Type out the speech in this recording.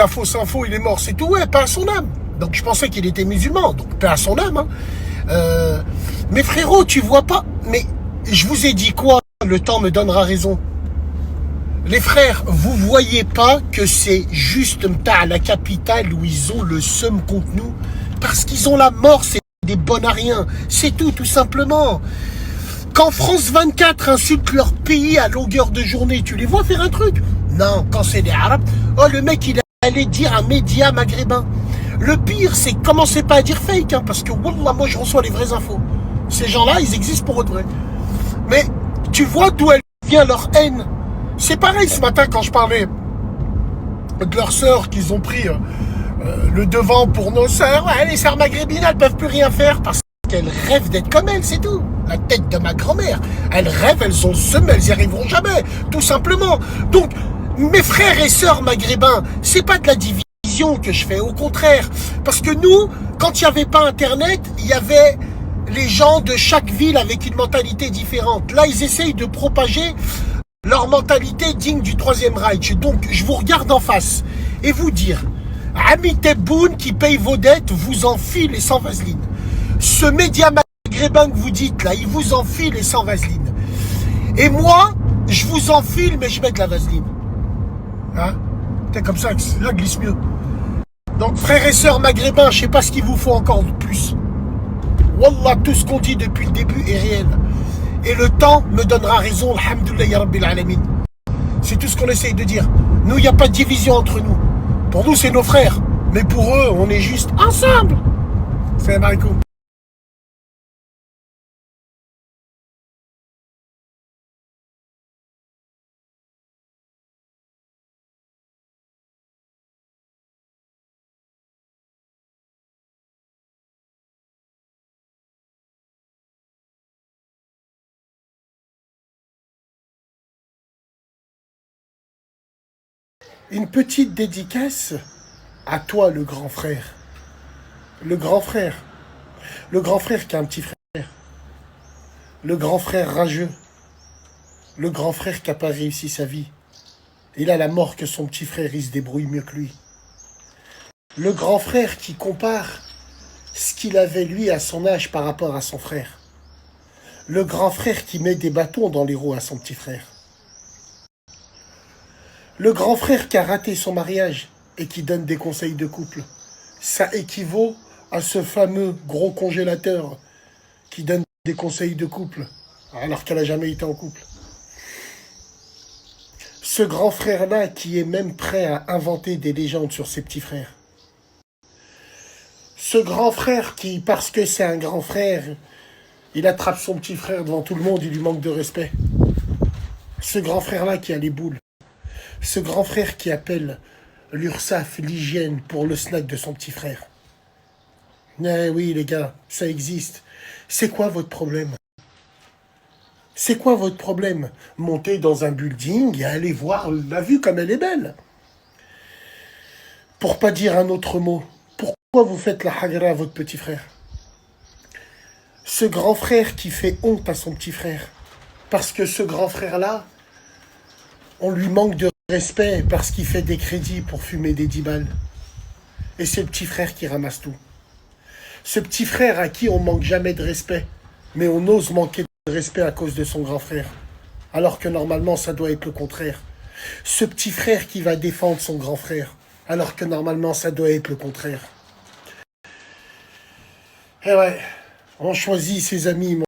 la fausse info, il est mort, c'est tout, ouais, paix à son âme. Donc je pensais qu'il était musulman, donc paix à son âme. Hein. Mais frérot, tu vois pas, mais je vous ai dit quoi? Le temps me donnera raison. Les frères, vous voyez pas que c'est juste à la capitale où ils ont le seum contre nous? Parce qu'ils ont la mort, c'est des bons à rien. C'est tout simplement. Quand France 24 insulte leur pays à longueur de journée, tu les vois faire un truc? Non, quand c'est des Arabes, oh le mec il allait dire un média maghrébin. Le pire, c'est commencez pas à dire fake, hein, parce que wallah, moi je reçois les vraies infos. Ces gens-là, ils existent pour eux de vrai. Mais tu vois d'où elle vient leur haine. C'est pareil ce matin quand je parlais de leurs sœurs qu'ils ont pris le devant pour nos sœurs. Ouais, les sœurs maghrébines, elles peuvent plus rien faire parce qu'elles rêvent d'être comme elles, c'est tout. La tête de ma grand-mère. Elles rêvent, elles ont le seum, elles y arriveront jamais, tout simplement. Donc, mes frères et sœurs maghrébins, c'est pas de la division que je fais, au contraire. Parce que nous, quand il n'y avait pas Internet, il y avait les gens de chaque ville avec une mentalité différente. Là, ils essayent de propager leur mentalité digne du Troisième Reich. Donc, je vous regarde en face et vous dire, Ami Tebboune qui paye vos dettes vous enfile et sans vaseline. Ce média maghrébin que vous dites là, il vous enfile et sans vaseline. Et moi, je vous enfile mais je mets de la vaseline. Hein? C'est comme ça que ça glisse mieux. Donc, frères et sœurs maghrébins, je sais pas ce qu'il vous faut encore de plus. Wallah, tout ce qu'on dit depuis le début est réel. Et le temps me donnera raison, alhamdoulilah ya rabbil alamin. C'est tout ce qu'on essaye de dire. Nous, il n'y a pas de division entre nous. Pour nous, c'est nos frères. Mais pour eux, on est juste ensemble. Salam alaikum. Une petite dédicace à toi, le grand frère. Le grand frère. Le grand frère qui a un petit frère. Le grand frère rageux. Le grand frère qui n'a pas réussi sa vie. Il a la mort que son petit frère, il se débrouille mieux que lui. Le grand frère qui compare ce qu'il avait lui à son âge par rapport à son frère. Le grand frère qui met des bâtons dans les roues à son petit frère. Le grand frère qui a raté son mariage et qui donne des conseils de couple. Ça équivaut à ce fameux gros congélateur qui donne des conseils de couple alors qu'elle n'a jamais été en couple. Ce grand frère-là qui est même prêt à inventer des légendes sur ses petits frères. Ce grand frère qui, parce que c'est un grand frère, il attrape son petit frère devant tout le monde, il lui manque de respect. Ce grand frère-là qui a les boules. Ce grand frère qui appelle l'URSSAF, l'hygiène pour le snack de son petit frère. Eh oui les gars, ça existe. C'est quoi votre problème? C'est quoi votre problème? Monter dans un building et aller voir la vue comme elle est belle. Pour pas dire un autre mot, pourquoi vous faites la hagra à votre petit frère? Ce grand frère qui fait honte à son petit frère. Parce que ce grand frère-là, on lui manque de respect parce qu'il fait des crédits pour fumer des 10 balles. Et c'est le petit frère qui ramasse tout. Ce petit frère à qui on manque jamais de respect, mais on ose manquer de respect à cause de son grand frère. Alors que normalement, ça doit être le contraire. Ce petit frère qui va défendre son grand frère, alors que normalement, ça doit être le contraire. Eh ouais, on choisit ses amis.